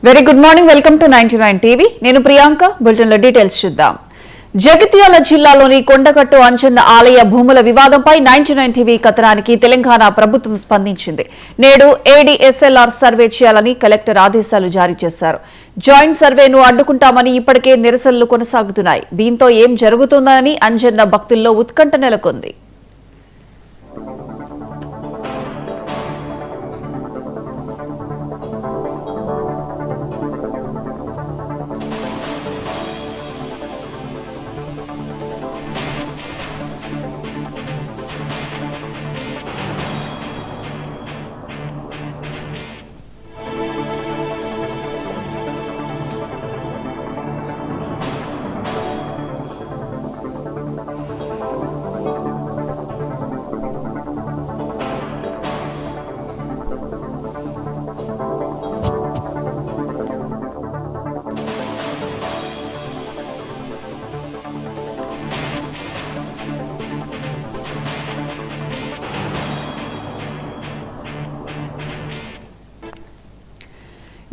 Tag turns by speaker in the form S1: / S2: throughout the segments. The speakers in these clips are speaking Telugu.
S1: Very good morning, welcome to 99 TV. నేను ప్రియాంక. బులెటిన్ లో డీటెయిల్స్ చూద్దాం. జగిత్యాల జిల్లాలోని కొండగట్టు అంజన్న ఆలయ భూముల వివాదంపై 99 టీవీ కథనానికి తెలంగాణ ప్రభుత్వం స్పందించింది. నేడు ఏడీఎస్ఎల్ఆర్ సర్వే చేయాలని కలెక్టర్ ఆదేశాలు జారీ చేశారు. జాయింట్ సర్వేను అడ్డుకుంటామని ఇప్పటికే నిరసనలు కొనసాగుతున్నాయి. దీంతో ఏం జరుగుతుందని అంజన్న భక్తుల్లో ఉత్కంఠ నెలకొంది.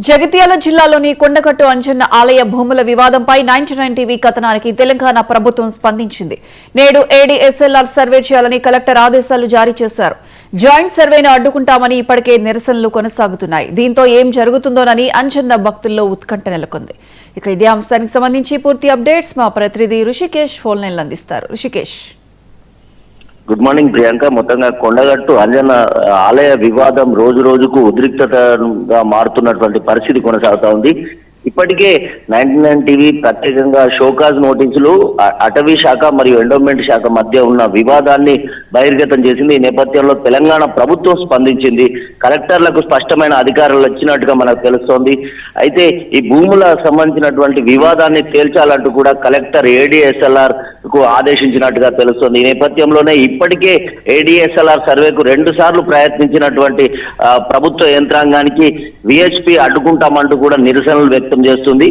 S1: జగిత్యాల జిల్లాలోని కొండగట్టు అంజన్న ఆలయ భూముల వివాదంపై 99 టీవీ కథనానికి తెలంగాణ ప్రభుత్వం స్పందించింది. నేడు ఏడీఎస్ఎల్ఆర్ సర్వే చేయాలని కలెక్టర్ ఆదేశాలు జారీ చేశారు. జాయింట్ సర్వేను అడ్డుకుంటామని ఇప్పటికే నిరసనలు కొనసాగుతున్నాయి. దీంతో ఏం జరుగుతుందోనని అంజన్న భక్తుల్లో ఉత్కంఠ నెలకొంది. ఇక ఇదే అంశానికి సంబంధించి పూర్తి అప్డేట్స్ మా ప్రతినిధి ఋషికేష్ ఫోన్ లైన్లో అందిస్తారు. Rishikesh,
S2: good morning Priyanka. మొత్తంగా కొండగట్టు అంజన్న ఆలయ వివాదం రోజు రోజుకు ఉద్రిక్తతగా మారుతున్నటువంటి పరిస్థితి కొనసాగుతా ఉంది. ఇప్పటికే 99 టీవీ ప్రత్యేకంగా షోకాజ్ నోటీసులు అటవీ శాఖ మరియు ఎండోమెంట్ శాఖ మధ్య ఉన్న వివాదాన్ని బహిర్గతం చేసింది. ఈ నేపథ్యంలో తెలంగాణ ప్రభుత్వం స్పందించింది. కలెక్టర్లకు స్పష్టమైన అధికారాలు ఇచ్చినట్టుగా మనకు తెలుస్తోంది. అయితే ఈ భూముల సంబంధించినటువంటి వివాదాన్ని తేల్చాలంటూ కూడా కలెక్టర్ ఏడీఎస్ఎల్ఆర్ కు ఆదేశించినట్టుగా తెలుస్తోంది. ఈ నేపథ్యంలోనే ఇప్పటికే ఏడీఎస్ఎల్ఆర్ సర్వేకు 2 సార్లు ప్రయత్నించినటువంటి ప్రభుత్వ యంత్రాంగానికి విహెచ్పి అడ్డుకుంటామంటూ కూడా నిరసనలు వ్యక్తం చేస్తుంది.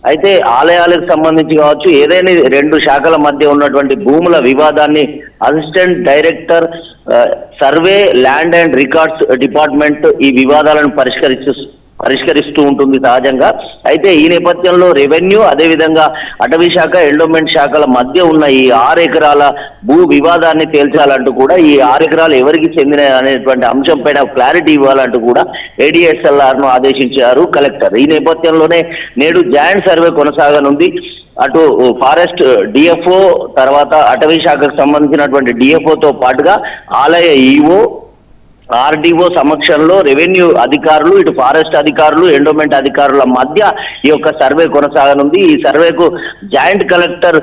S2: అయితే ఆలయాలకు సంబంధించి కావచ్చు, ఏదైనా 2 శాఖల మధ్య ఉన్నటువంటి భూముల వివాదాన్ని assistant director survey land and records department ఈ వివాదాలను పరిష్కరిస్తూ ఉంటుంది సహజంగా. అయితే ఈ నేపథ్యంలో రెవెన్యూ, అదేవిధంగా అటవీ శాఖ, ఎండోమెంట్ శాఖల మధ్య ఉన్న ఈ 6 ఎకరాల భూ వివాదాన్ని తేల్చాలంటూ కూడా, ఈ 6 ఎకరాలు ఎవరికి చెందిన అనేటువంటి అంశం పైన క్లారిటీ ఇవ్వాలంటూ కూడా ఏడీఎస్ఎల్ఆర్ ను ఆదేశించారు కలెక్టర్. ఈ నేపథ్యంలోనే నేడు జాయింట్ సర్వే కొనసాగనుంది. అటు ఫారెస్ట్ డిఎఫ్ఓ, తర్వాత అటవీ శాఖకు సంబంధించినటువంటి డిఎఫ్ఓతో పాటుగా ఆలయ ఈఓ, ఆర్డీఓ సమక్షంలో రెవెన్యూ అధికారులు, ఇటు ఫారెస్ట్ అధికారులు, ఎండోమెంట్ అధికారుల మధ్య ఈ యొక్క సర్వే కొనసాగనుంది. ఈ సర్వేకు జాయింట్ కలెక్టర్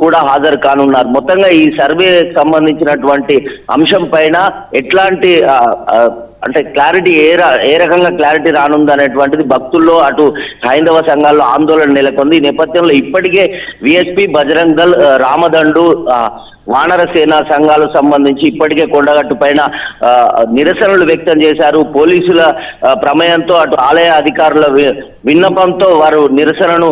S2: కూడా హాజరు కానున్నారు. మొత్తంగా ఈ సర్వే సంబంధించినటువంటి అంశం పైన ఎట్లాంటి అంటే క్లారిటీ ఏ రకంగా క్లారిటీ రానుంది అనేటువంటిది భక్తుల్లో, అటు హైందవ సంఘాల్లో ఆందోళన నెలకొంది. ఈ నేపథ్యంలో ఇప్పటికే విఎస్పి, బజరంగ్ దళ్, రామదండు, వానర సేన సంఘాలకు సంబంధించి ఇప్పటికే కొండగట్టు పైన నిరసనలు వ్యక్తం చేశారు. పోలీసుల ప్రమేయంతో, అటు ఆలయ అధికారుల విన్నపంతో వారు నిరసనను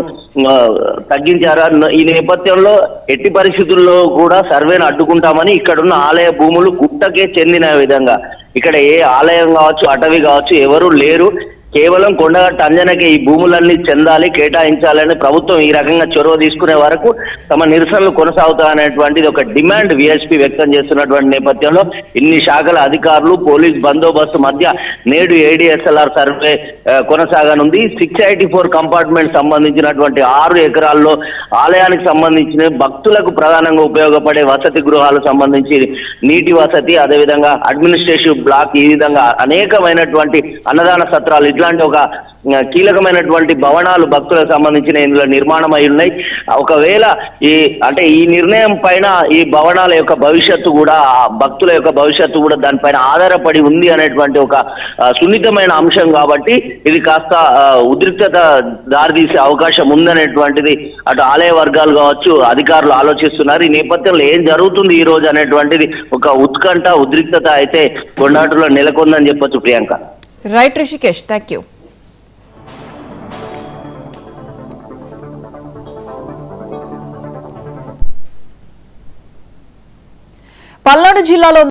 S2: తగ్గించారు. ఈ నేపథ్యంలో ఎట్టి పరిస్థితుల్లో కూడా సర్వేను అడ్డుకుంటామని, ఇక్కడున్న ఆలయ భూములు గుట్టకే చెందిన విధంగా, ఇక్కడ ఏ ఆలయం కావచ్చు, అటవీ కావచ్చు, ఎవరు లేరు, కేవలం కొండగట్టు అంజనకి ఈ భూములన్నీ చెందాలి, కేటాయించాలని ప్రభుత్వం ఈ రకంగా చొరవ తీసుకునే వరకు తమ నిరసనలు కొనసాగుతాయనేటువంటిది ఒక డిమాండ్ విహెచ్పి వ్యక్తం చేస్తున్నటువంటి నేపథ్యంలో ఇన్ని శాఖల అధికారులు, పోలీస్ బందోబస్తు మధ్య నేడు ఏడీఎస్ఎల్ఆర్ సర్వే కొనసాగనుంది. 684 కంపార్ట్మెంట్ సంబంధించినటువంటి 6 ఎకరాల్లో ఆలయానికి సంబంధించిన భక్తులకు ప్రధానంగా ఉపయోగపడే వసతి గృహాలకు సంబంధించి నీటి వసతి, అదేవిధంగా అడ్మినిస్ట్రేటివ్ బ్లాక్, ఈ విధంగా అనేకమైనటువంటి అన్నదాన సత్రాలు, ఇట్లాంటి ఒక కీలకమైనటువంటి భవనాలు భక్తులకు సంబంధించిన ఇందులో నిర్మాణం అయి ఉన్నాయి. ఒకవేళ ఈ నిర్ణయం పైన ఈ భవనాల యొక్క భవిష్యత్తు కూడా, భక్తుల యొక్క భవిష్యత్తు కూడా దానిపైన ఆధారపడి ఉంది అనేటువంటి ఒక సున్నితమైన అంశం కాబట్టి ఇది కాస్త ఉద్రిక్తత దారితీసే అవకాశం ఉందనేటువంటిది అటు ఆలయ వర్గాలు కావచ్చు, అధికారులు ఆలోచిస్తున్నారు. ఈ నేపథ్యంలో ఏం జరుగుతుంది ఈ రోజు అనేటువంటిది ఒక ఉత్కంఠ, ఉద్రిక్తత అయితే కొండగట్టులో నెలకొందని చెప్పొచ్చు Priyanka.
S1: Right Rishikesh, thank you. Palnadu జిల్లాలో